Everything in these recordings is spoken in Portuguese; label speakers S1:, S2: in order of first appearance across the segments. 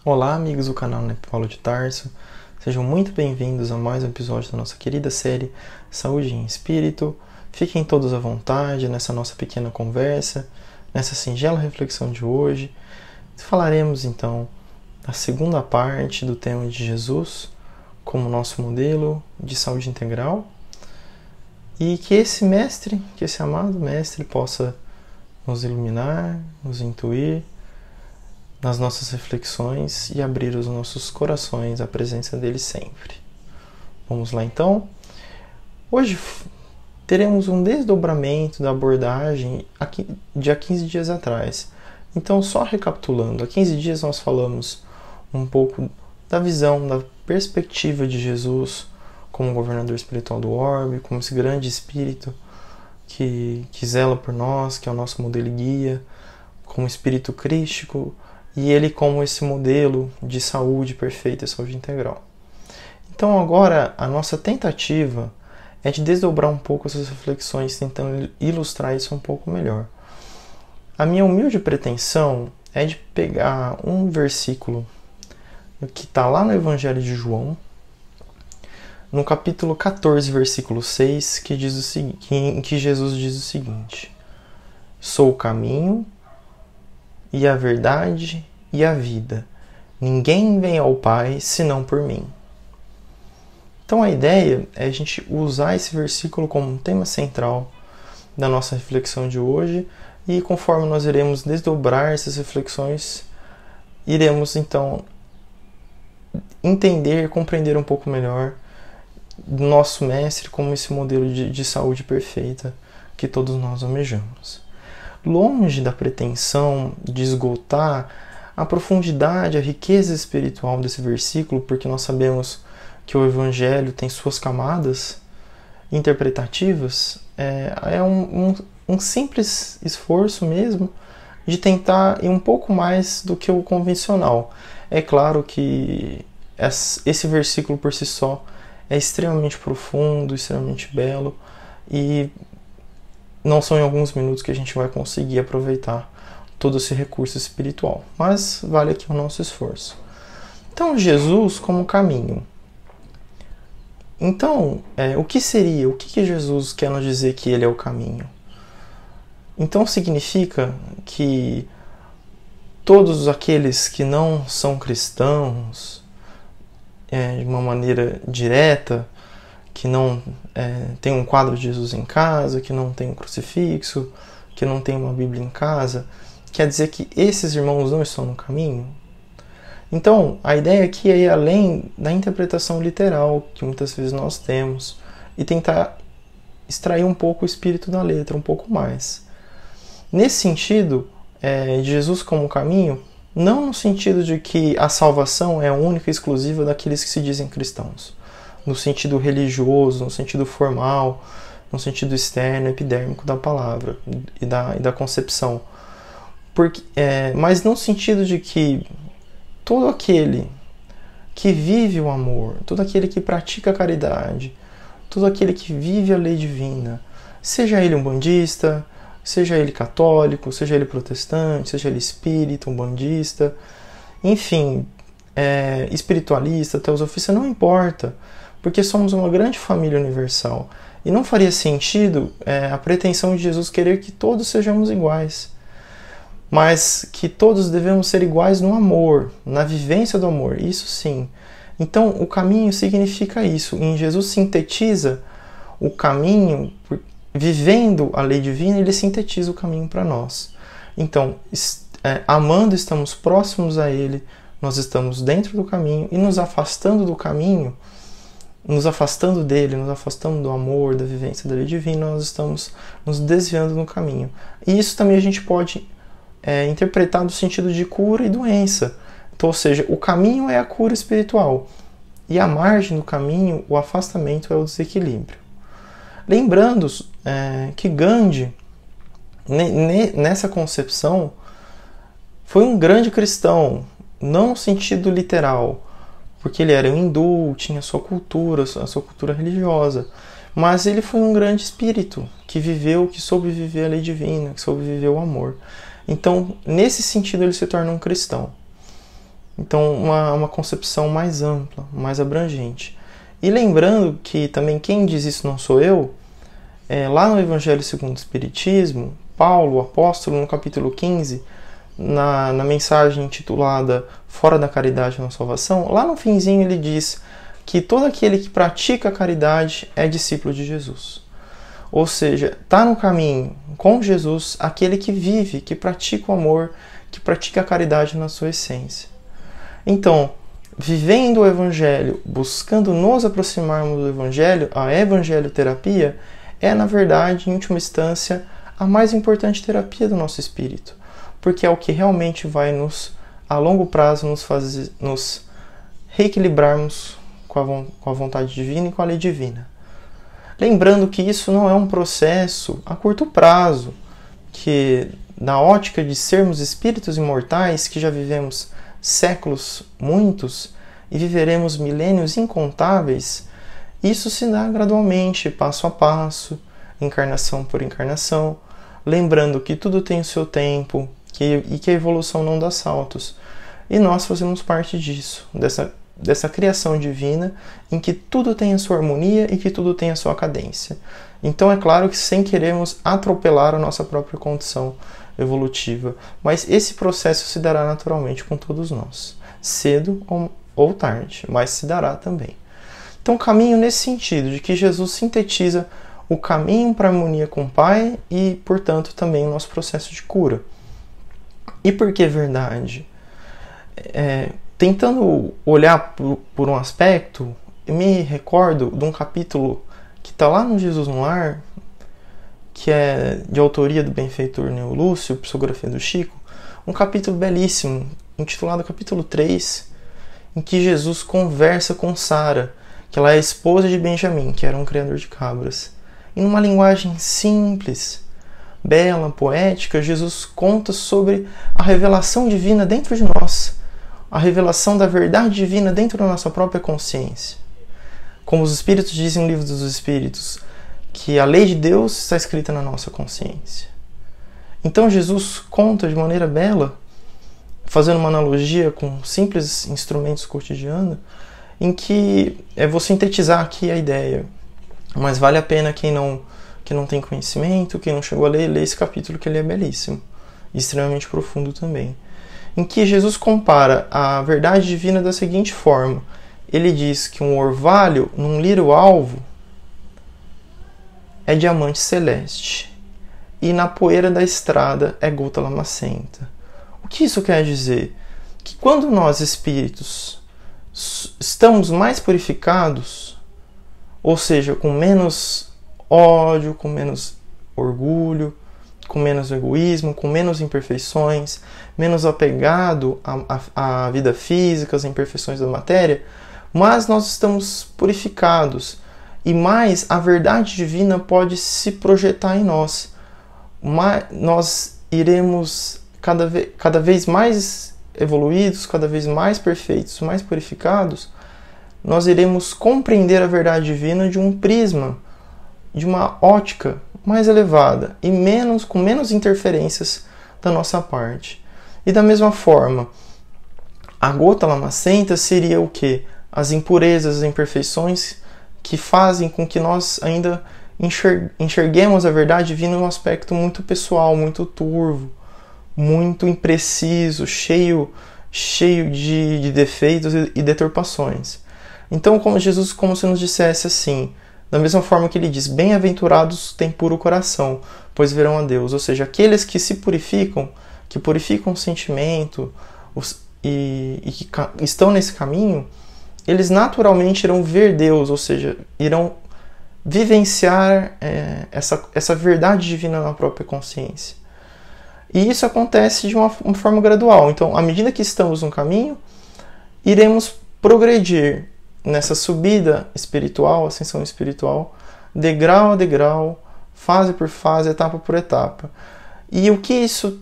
S1: Olá, amigos do canal Paulo de Tarso, sejam muito bem-vindos a mais um episódio da nossa querida série Saúde em Espírito. Fiquem todos à vontade nessa nossa pequena conversa, nessa singela reflexão de hoje. Falaremos então da segunda parte do tema de Jesus como nosso modelo de saúde integral e que esse mestre, que esse amado mestre possa nos iluminar, nos intuir nas nossas reflexões e abrir os nossos corações à presença dele sempre. Vamos lá então? Hoje teremos um desdobramento da abordagem de há 15 dias atrás. Então, só recapitulando, há 15 dias nós falamos um pouco da visão, da perspectiva de Jesus como governador espiritual do orbe, como esse grande espírito que zela por nós, que é o nosso modelo e guia, como espírito crístico, e ele como esse modelo de saúde perfeita e saúde integral. Então agora a nossa tentativa é de desdobrar um pouco essas reflexões, tentando ilustrar isso um pouco melhor. A minha humilde pretensão é de pegar um versículo que está lá no Evangelho de João, no capítulo 14, versículo 6, em que Jesus diz o seguinte: sou o caminho e a verdade e a vida. Ninguém vem ao Pai senão por mim. Então a ideia é a gente usar esse versículo como um tema central da nossa reflexão de hoje, e conforme nós iremos desdobrar essas reflexões, iremos então entender, compreender um pouco melhor do nosso mestre como esse modelo de saúde perfeita que todos nós almejamos. Longe da pretensão de esgotar a profundidade, a riqueza espiritual desse versículo, porque nós sabemos que o Evangelho tem suas camadas interpretativas, é um simples esforço mesmo de tentar ir um pouco mais do que o convencional. É claro que esse versículo por si só é extremamente profundo, extremamente belo, e não são em alguns minutos que a gente vai conseguir aproveitar todo esse recurso espiritual, mas vale aqui o nosso esforço. Então, Jesus como caminho. Então, o que Jesus quer nos dizer que ele é o caminho? Então significa que todos aqueles que não são cristãos, de uma maneira direta, que não tem um quadro de Jesus em casa, que não tem um crucifixo, que não tem uma Bíblia em casa, quer dizer que esses irmãos não estão no caminho? Então, a ideia aqui é ir além da interpretação literal que muitas vezes nós temos e tentar extrair um pouco o espírito da letra, um pouco mais. Nesse sentido, Jesus como caminho, não no sentido de que a salvação é única e exclusiva daqueles que se dizem cristãos, no sentido religioso, no sentido formal, no sentido externo, epidérmico da palavra e da concepção. Mas no sentido de que todo aquele que vive o amor, todo aquele que pratica a caridade, todo aquele que vive a lei divina, seja ele um bandista, seja ele católico, seja ele protestante, seja ele espírita, umbandista, enfim, espiritualista, teosofista, não importa, porque somos uma grande família universal. E não faria sentido a pretensão de Jesus querer que todos sejamos iguais, mas que todos devemos ser iguais no amor, na vivência do amor, isso sim. Então, o caminho significa isso. Em Jesus sintetiza o caminho, vivendo a lei divina, ele sintetiza o caminho para nós. Então, amando, estamos próximos a ele, nós estamos dentro do caminho, e nos afastando do caminho, nos afastando dele, nos afastando do amor, da vivência da lei divina, nós estamos nos desviando no caminho. E isso também a gente pode interpretar no sentido de cura e doença. Então, ou seja, o caminho é a cura espiritual, e a margem do caminho, o afastamento, é o desequilíbrio. Lembrando que Gandhi, nessa concepção, foi um grande cristão, não no sentido literal, porque ele era um hindu, tinha sua cultura, a sua cultura religiosa. Mas ele foi um grande espírito que viveu, que soube viver a lei divina, que soube viver o amor. Então, nesse sentido, ele se torna um cristão. Então, uma concepção mais ampla, mais abrangente. E lembrando que também quem diz isso não sou eu, lá no Evangelho segundo o Espiritismo, Paulo, o apóstolo, no capítulo 15, na mensagem intitulada Fora da Caridade na Salvação, lá no finzinho ele diz que todo aquele que pratica a caridade é discípulo de Jesus. Ou seja, está no caminho com Jesus aquele que vive, que pratica o amor, que pratica a caridade na sua essência. Então, vivendo o Evangelho, buscando nos aproximarmos do Evangelho, a evangelioterapia é, na verdade, em última instância, a mais importante terapia do nosso espírito, porque é o que realmente vai a longo prazo, nos reequilibrarmos com a vontade divina e com a lei divina. Lembrando que isso não é um processo a curto prazo, que na ótica de sermos espíritos imortais, que já vivemos séculos muitos e viveremos milênios incontáveis, isso se dá gradualmente, passo a passo, encarnação por encarnação, lembrando que tudo tem o seu tempo e que a evolução não dá saltos. E nós fazemos parte disso, dessa criação divina em que tudo tem a sua harmonia e que tudo tem a sua cadência. Então é claro que sem querermos atropelar a nossa própria condição evolutiva, mas esse processo se dará naturalmente com todos nós, cedo ou tarde, mas se dará também. Então caminho nesse sentido, de que Jesus sintetiza o caminho para a harmonia com o Pai e, portanto, também o nosso processo de cura. E por que verdade? Tentando olhar por um aspecto, eu me recordo de um capítulo que está lá no Jesus no Lar, que é de autoria do benfeitor Neo Lúcio, psicografia do Chico, um capítulo belíssimo, intitulado capítulo 3, em que Jesus conversa com Sara, que ela é a esposa de Benjamim, que era um criador de cabras. E numa linguagem simples, bela, poética, Jesus conta sobre a revelação divina dentro de nós, a revelação da verdade divina dentro da nossa própria consciência. Como os Espíritos dizem no Livro dos Espíritos, que a lei de Deus está escrita na nossa consciência. Então Jesus conta de maneira bela, fazendo uma analogia com simples instrumentos cotidianos, em que vou sintetizar aqui a ideia, mas vale a pena quem não tem conhecimento, quem não chegou a ler esse capítulo, que ele é belíssimo e extremamente profundo também, em que Jesus compara a verdade divina da seguinte forma. Ele diz que um orvalho num lírio-alvo é diamante celeste e na poeira da estrada é gota lamacenta. O que isso quer dizer? Que quando nós, espíritos, estamos mais purificados, ou seja, com menos ódio, com menos orgulho, com menos egoísmo, com menos imperfeições, menos apegado à vida física, às imperfeições da matéria, mas nós estamos purificados e mais a verdade divina pode se projetar em nós. Nós iremos cada vez mais evoluídos, cada vez mais perfeitos, mais purificados, nós iremos compreender a verdade divina de um prisma, de uma ótica mais elevada e com menos interferências da nossa parte. E da mesma forma, a gota lamacenta seria o quê? As impurezas, as imperfeições que fazem com que nós ainda enxerguemos a verdade divina num aspecto muito pessoal, muito turvo, muito impreciso, cheio de defeitos e deturpações. Então, como Jesus, como se nos dissesse assim, da mesma forma que ele diz, bem-aventurados têm puro coração, pois verão a Deus. Ou seja, aqueles que se purificam, que purificam o sentimento e que estão nesse caminho, eles naturalmente irão ver Deus, ou seja, irão vivenciar essa verdade divina na própria consciência. E isso acontece de uma forma gradual. Então, à medida que estamos no caminho, iremos progredir nessa subida espiritual, ascensão espiritual, degrau a degrau, fase por fase, etapa por etapa. E o que isso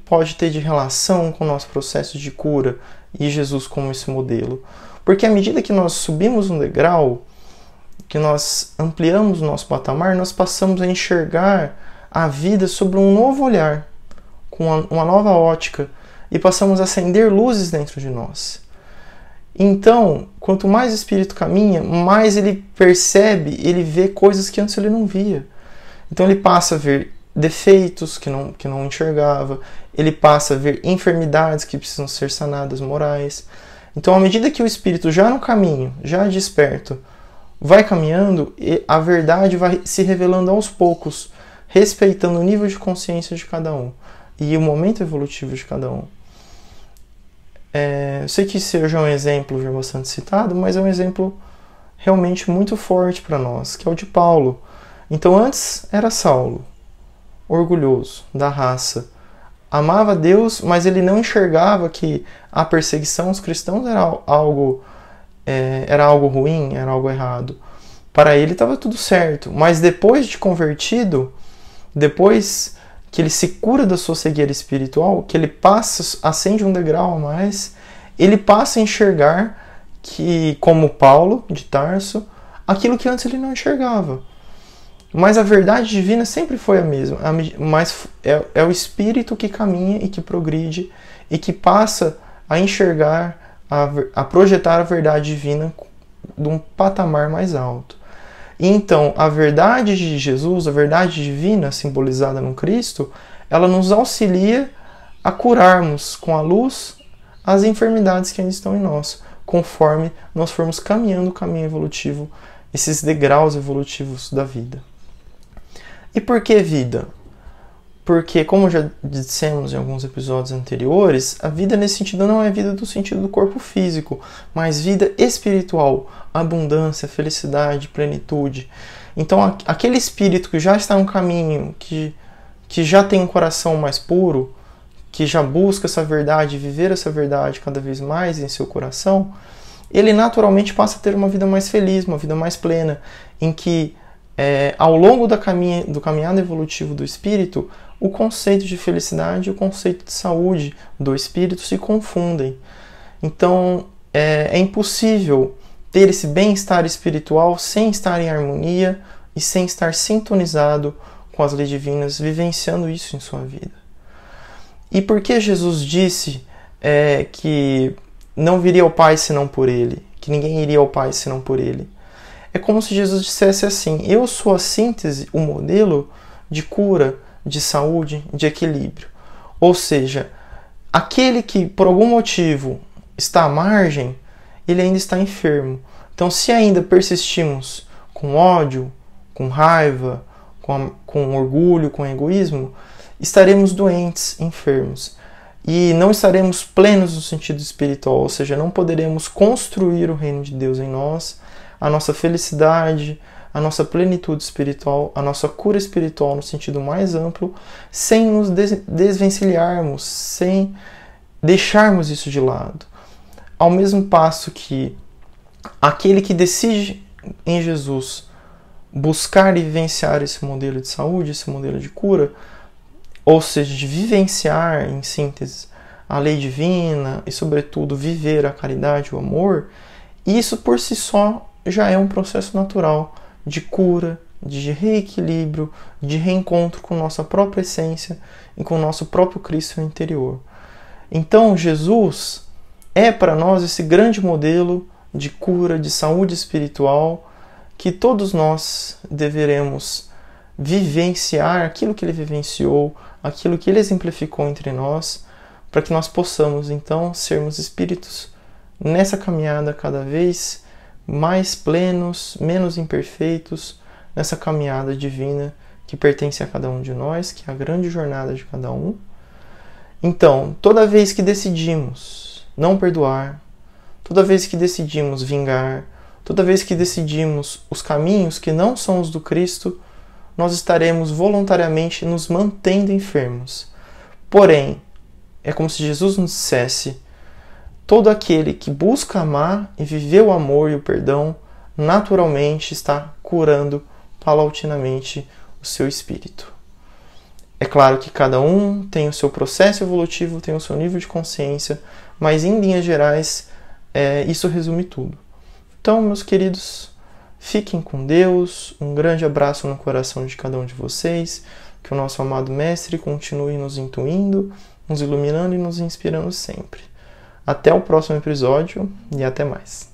S1: pode ter de relação com o nosso processo de cura e Jesus como esse modelo? Porque à medida que nós subimos um degrau, que nós ampliamos o nosso patamar, nós passamos a enxergar a vida sobre um novo olhar, com uma nova ótica, e passamos a acender luzes dentro de nós. Então, quanto mais o espírito caminha, mais ele percebe, ele vê coisas que antes ele não via. Então ele passa a ver defeitos que não enxergava, ele passa a ver enfermidades que precisam ser sanadas, morais. Então, à medida que o espírito já no caminho, já desperto, vai caminhando, a verdade vai se revelando aos poucos, respeitando o nível de consciência de cada um e o momento evolutivo de cada um. Eu sei que seja um exemplo já bastante citado, mas é um exemplo realmente muito forte para nós, que é o de Paulo. Então antes era Saulo, orgulhoso da raça, amava Deus, mas ele não enxergava que a perseguição aos cristãos era algo ruim, era algo errado. Para ele estava tudo certo, mas depois de convertido, depois que ele se cura da sua cegueira espiritual, que ele acende um degrau a mais, ele passa a enxergar que, como Paulo de Tarso, aquilo que antes ele não enxergava. Mas a verdade divina sempre foi a mesma, mas é o espírito que caminha e que progride e que passa a enxergar, a projetar a verdade divina de um patamar mais alto. E então, a verdade de Jesus, a verdade divina simbolizada no Cristo, ela nos auxilia a curarmos com a luz as enfermidades que ainda estão em nós, conforme nós formos caminhando o caminho evolutivo, esses degraus evolutivos da vida. E por que vida? Porque, como já dissemos em alguns episódios anteriores, a vida nesse sentido não é vida do sentido do corpo físico, mas vida espiritual, abundância, felicidade, plenitude. Então, aquele espírito que já está no caminho, que já tem um coração mais puro, que já busca essa verdade, viver essa verdade cada vez mais em seu coração, ele naturalmente passa a ter uma vida mais feliz, uma vida mais plena, em que ao longo do caminhado evolutivo do espírito, o conceito de felicidade e o conceito de saúde do espírito se confundem. Então, é impossível ter esse bem-estar espiritual sem estar em harmonia e sem estar sintonizado com as leis divinas, vivenciando isso em sua vida. E por que Jesus disse que não viria ao Pai senão por Ele, que ninguém iria ao Pai senão por Ele? É como se Jesus dissesse assim: eu sou a síntese, o modelo de cura, de saúde, de equilíbrio. Ou seja, aquele que por algum motivo está à margem, ele ainda está enfermo. Então, se ainda persistimos com ódio, com raiva, com orgulho, com egoísmo, estaremos doentes, enfermos. E não estaremos plenos no sentido espiritual, ou seja, não poderemos construir o reino de Deus em nós, a nossa felicidade, a nossa plenitude espiritual, a nossa cura espiritual no sentido mais amplo, sem nos desvencilharmos, sem deixarmos isso de lado. Ao mesmo passo que aquele que decide em Jesus buscar e vivenciar esse modelo de saúde, esse modelo de cura, ou seja, de vivenciar, em síntese, a lei divina e, sobretudo, viver a caridade, o amor, isso por si só já é um processo natural de cura, de reequilíbrio, de reencontro com nossa própria essência e com o nosso próprio Cristo interior. Então, Jesus é para nós esse grande modelo de cura, de saúde espiritual, que todos nós deveremos vivenciar aquilo que ele vivenciou, aquilo que ele exemplificou entre nós, para que nós possamos, então, sermos espíritos nessa caminhada cada vez mais plenos, menos imperfeitos, nessa caminhada divina que pertence a cada um de nós, que é a grande jornada de cada um. Então, toda vez que decidimos não perdoar, toda vez que decidimos vingar, toda vez que decidimos os caminhos que não são os do Cristo, nós estaremos voluntariamente nos mantendo enfermos. Porém, é como se Jesus nos dissesse: todo aquele que busca amar e viver o amor e o perdão, naturalmente está curando paulatinamente o seu espírito. É claro que cada um tem o seu processo evolutivo, tem o seu nível de consciência, mas em linhas gerais, isso resume tudo. Então, meus queridos, fiquem com Deus, um grande abraço no coração de cada um de vocês, que o nosso amado Mestre continue nos intuindo, nos iluminando e nos inspirando sempre. Até o próximo episódio e até mais.